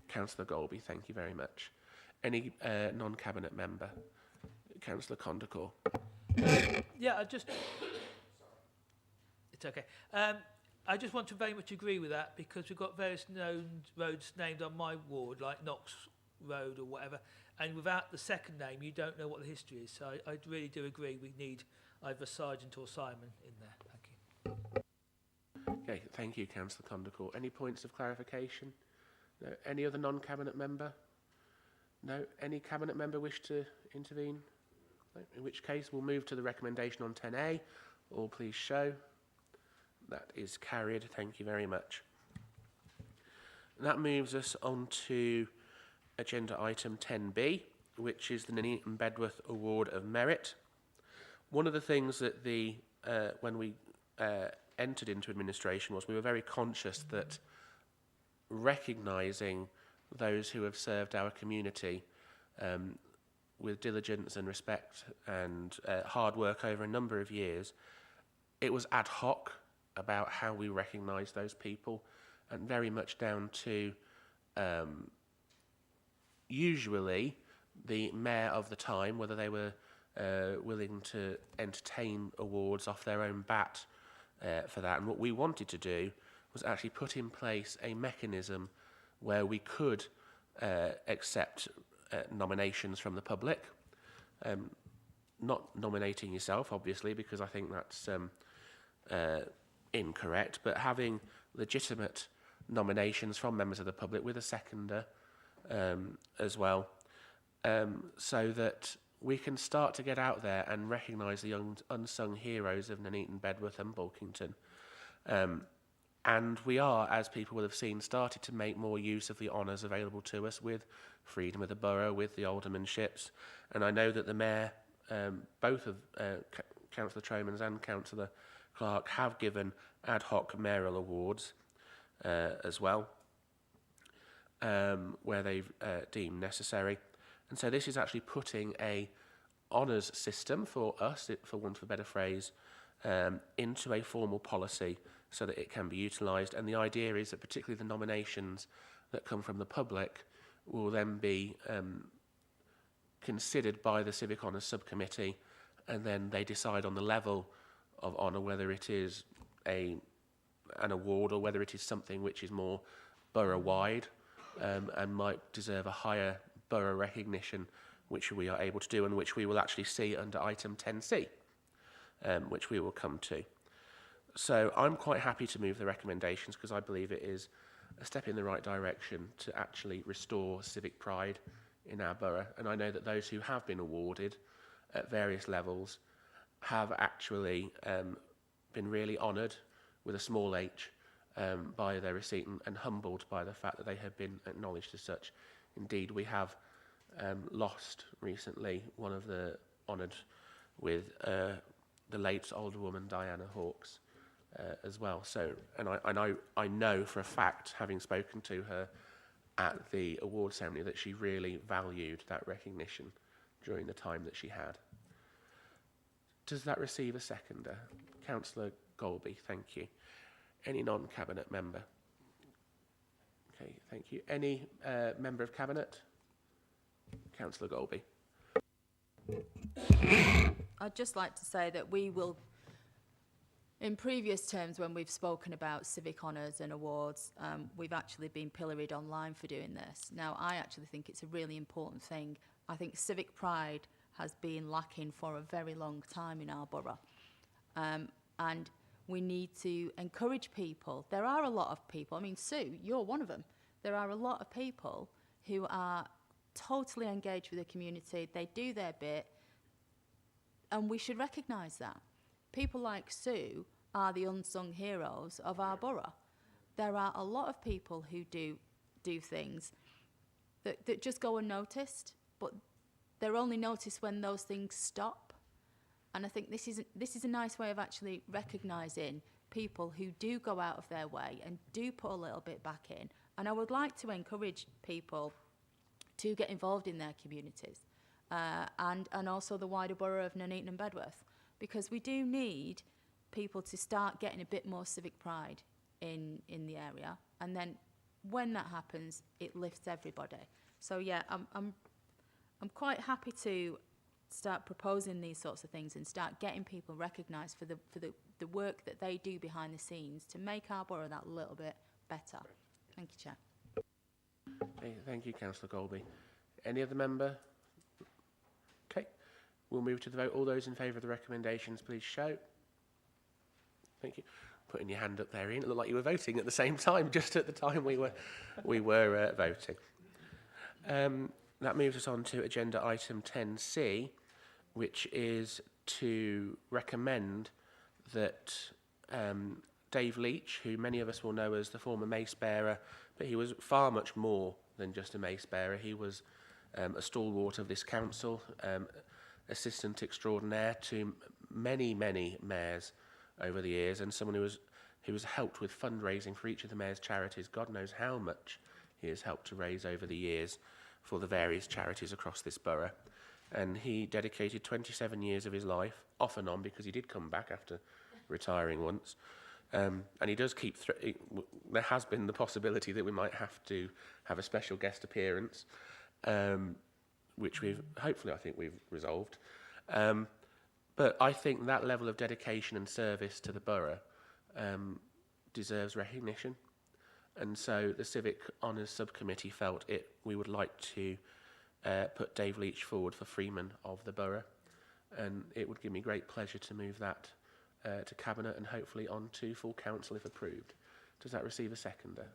Councillor Golby, thank you very much. Any non-cabinet member? Councillor Condacor. Yeah, it's okay. I just want to very much agree with that, because we've got various known roads named on my ward, like Knox Road or whatever, and without the second name, you don't know what the history is. So I really do agree we need either Sergeant or Simon in there. Thank you. Okay, thank you, Councillor Condacor. Any points of clarification? No. Any other non-cabinet member? No. Any cabinet member wish to intervene? No. In which case, we'll move to the recommendation on 10A. All please show. That is carried. Thank you very much. And that moves us on to agenda item 10B, which is the Nuneaton Bedworth Award of Merit. one of the things that when we entered into administration was we were very conscious that recognising those who have served our community with diligence and respect and hard work over a number of years, it was ad hoc about how we recognise those people, and very much down to usually the mayor of the time, whether they were willing to entertain awards off their own bat for that. And what we wanted to do was actually put in place a mechanism where we could accept nominations from the public. Not nominating yourself, obviously, because I think that's incorrect, but having legitimate nominations from members of the public with a seconder as well, so that we can start to get out there and recognise the unsung heroes of Nuneaton, Bedworth and Bulkington. And we are, as people will have seen, started to make more use of the honours available to us with Freedom of the Borough, with the aldermanships. And I know that the Mayor, both of Councillor Tromans and Councillor Clark, have given ad hoc mayoral awards as well, where they've deemed necessary. And so this is actually putting a honours system for us, for want of a better phrase, into a formal policy so that it can be utilised. And the idea is that particularly the nominations that come from the public will then be considered by the Civic Honours Subcommittee, and then they decide on the level of honour, whether it is an award or whether it is something which is more borough-wide and might deserve a higher borough recognition, which we are able to do and which we will actually see under item 10C, which we will come to. So I'm quite happy to move the recommendations because I believe it is a step in the right direction to actually restore civic pride in our borough. And I know that those who have been awarded at various levels have actually been really honoured with a small h by their receipt and humbled by the fact that they have been acknowledged as such. Indeed, we have lost recently one of the honoured with the late Alderwoman Diana Hawkes as well. So, and I know for a fact, having spoken to her at the award ceremony, that she really valued that recognition during the time that she had. Does that receive a seconder? Councillor Golby, thank you. Any non-cabinet member? Okay, thank you. Any member of cabinet? Councillor Golby. I'd just like to say that we will, in previous terms when we've spoken about civic honours and awards, we've actually been pilloried online for doing this. Now, I actually think it's a really important thing. I think civic pride has been lacking for a very long time in our borough. And we need to encourage people. There are a lot of people, I mean, Sue, you're one of them. There are a lot of people who are totally engaged with the community. They do their bit, and we should recognise that. People like Sue are the unsung heroes of our borough. There are a lot of people who do things that just go unnoticed, but they're only noticed when those things stop. And I think this is a nice way of actually recognising people who do go out of their way and do put a little bit back in. And I would like to encourage people to get involved in their communities and also the wider borough of Nuneaton and Bedworth, because we do need people to start getting a bit more civic pride in the area. And then when that happens, it lifts everybody. So yeah, I'm quite happy to start proposing these sorts of things and start getting people recognised for the work that they do behind the scenes to make our borough that little bit better. Thank you, Chair. Okay, thank you, Councillor Golby. Any other member? Okay, we'll move to the vote. All those in favour of the recommendations, please shout. Thank you. Putting your hand up there, Ian. It looked like you were voting at the same time, just at the time we were voting. That moves us on to agenda item 10C, which is to recommend that Dave Leach, who many of us will know as the former mace bearer, but he was far much more than just a mace bearer. He was a stalwart of this council, assistant extraordinaire to many mayors over the years, and someone who has helped with fundraising for each of the mayor's charities. God knows how much he has helped to raise over the years for the various charities across this borough. And he dedicated 27 years of his life, off and on, because he did come back after retiring once. And he does keep... there has been the possibility that we might have to have a special guest appearance, which hopefully I think we've resolved. But I think that level of dedication and service to the borough deserves recognition. And so the Civic Honours Subcommittee felt we would like to put Dave Leach forward for Freeman of the borough. And it would give me great pleasure to move that to Cabinet and hopefully on to full council if approved. Does that receive a seconder?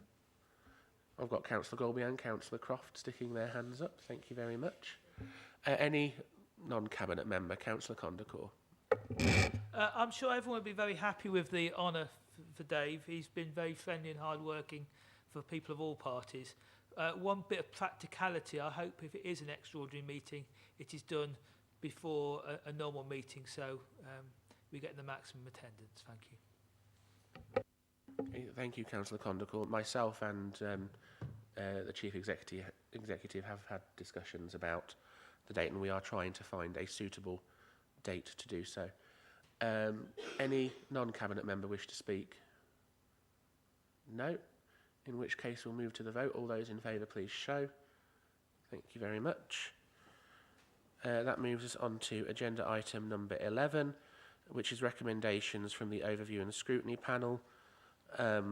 I've got Councillor Golby and Councillor Croft sticking their hands up. Thank you very much. Any non-Cabinet member? Councillor Condacor. I'm sure everyone would be very happy with the honour for Dave. He's been very friendly and hard-working for people of all parties. One bit of practicality, I hope if it is an extraordinary meeting, it is done before a normal meeting, so we get the maximum attendance. Thank you. Okay, thank you, Councillor Condacor. Myself and the Chief Executive have had discussions about the date, and we are trying to find a suitable date to do so. Any non-Cabinet member wish to speak? No? In which case we'll move to the vote. All those in favour, please show. Thank you very much. That moves us on to agenda item number 11, which is recommendations from the Overview and Scrutiny Panel. I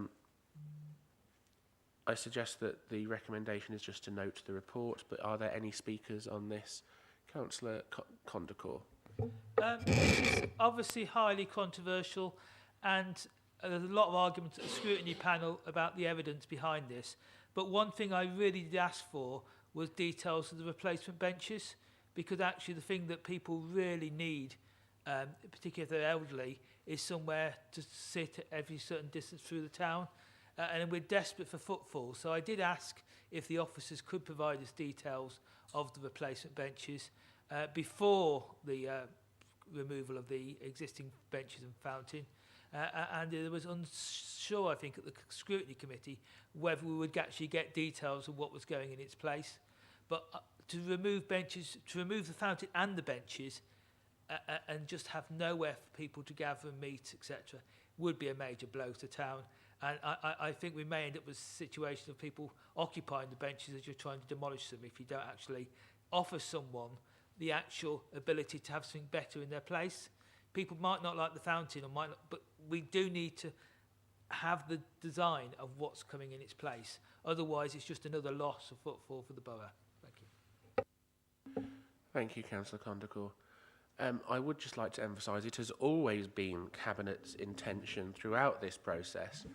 suggest that the recommendation is just to note the report, but are there any speakers on this? Councillor Condacor. This is obviously highly controversial, and there's a lot of arguments at the scrutiny panel about the evidence behind this. But one thing I really did ask for was details of the replacement benches, because actually the thing that people really need, particularly if they're elderly, is somewhere to sit at every certain distance through the town. And we're desperate for footfall. So I did ask if the officers could provide us details of the replacement benches before the removal of the existing benches and fountain. And it was unsure, I think, at the scrutiny committee whether we would actually get details of what was going in its place. But to remove benches, to remove the fountain and the benches, and just have nowhere for people to gather and meet, etc., would be a major blow to town. And I think we may end up with a situation of people occupying the benches as you're trying to demolish them if you don't actually offer someone the actual ability to have something better in their place. People might not like the fountain, or might not, but we do need to have the design of what's coming in its place. Otherwise, it's just another loss of footfall for the borough. Thank you. Thank you, Councillor Condacor. I would just like to emphasise it has always been Cabinet's intention throughout this process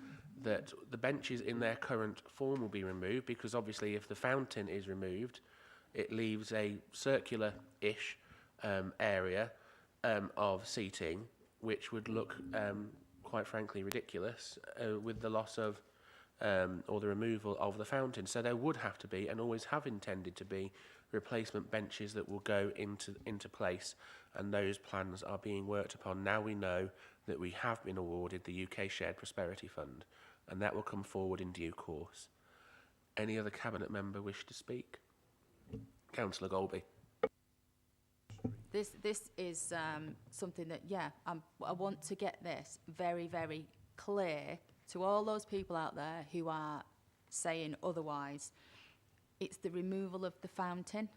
that the benches in their current form will be removed, because obviously if the fountain is removed, it leaves a circular-ish area of seating, which would look, quite frankly, ridiculous with the loss of or the removal of the fountain. So there would have to be, and always have intended to be, replacement benches that will go into place, and those plans are being worked upon. Now we know that we have been awarded the UK Shared Prosperity Fund, and that will come forward in due course. Any other Cabinet member wish to speak? Councillor Golby. This is something that, I want to get this very, very clear to all those people out there who are saying otherwise. It's the removal of the fountain.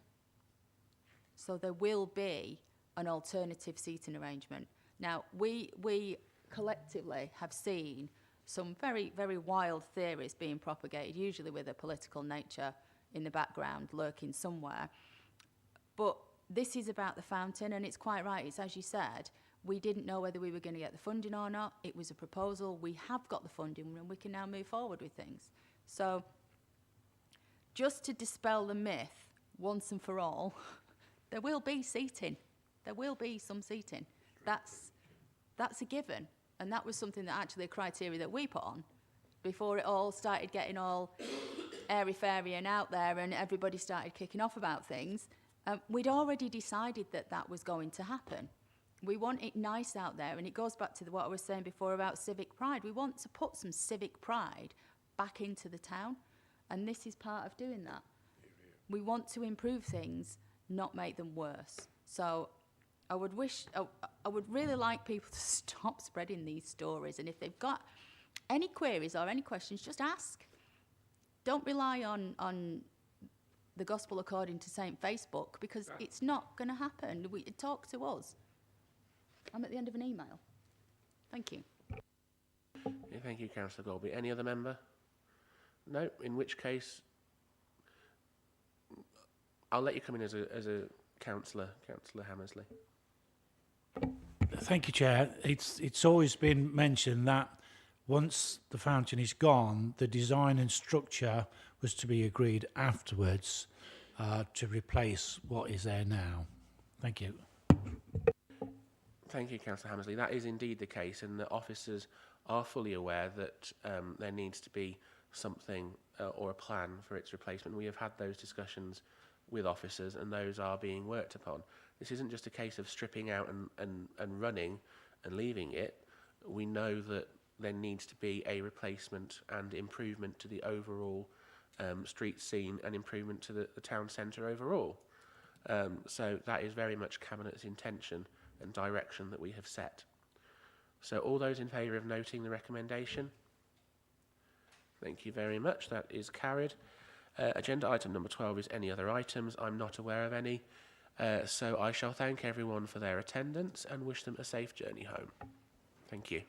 So there will be an alternative seating arrangement. Now, we collectively have seen some very, very wild theories being propagated, usually with a political nature in the background lurking somewhere. But this is about the fountain, and it's quite right. It's as you said, we didn't know whether we were going to get the funding or not. It was a proposal. We have got the funding, and we can now move forward with things. So just to dispel the myth once and for all, there will be seating. There will be some seating. That's a given. And that was something that actually a criteria that we put on before it all started getting all airy-fairy and out there and everybody started kicking off about things. We'd already decided that that was going to happen. We want it nice out there, and it goes back to what I was saying before about civic pride. We want to put some civic pride back into the town, and this is part of doing that. We want to improve things, not make them worse. So I would really like people to stop spreading these stories, and if they've got any queries or any questions, just ask. Don't rely on the gospel according to Saint Facebook, because it's not going to happen. Talk to us. I'm at the end of an email. Thank you. Yeah, thank you, Councillor Golby. Any other member? No, in which case I'll let you come in as a councillor, Councillor Hammersley. Thank you, Chair. It's always been mentioned that once the fountain is gone, the design and structure was to be agreed afterwards to replace what is there now. Thank you. Thank you, Councillor Hammersley. That is indeed the case, and the officers are fully aware that there needs to be something or a plan for its replacement. We have had those discussions with officers, and those are being worked upon. This isn't just a case of stripping out and running and leaving it. We know that there needs to be a replacement and improvement to the overall street scene and improvement to the town centre overall. So that is very much Cabinet's intention and direction that we have set. So all those in favour of noting the recommendation? Thank you very much. That is carried. Agenda item number 12 is any other items. I'm not aware of any. So I shall thank everyone for their attendance and wish them a safe journey home. Thank you.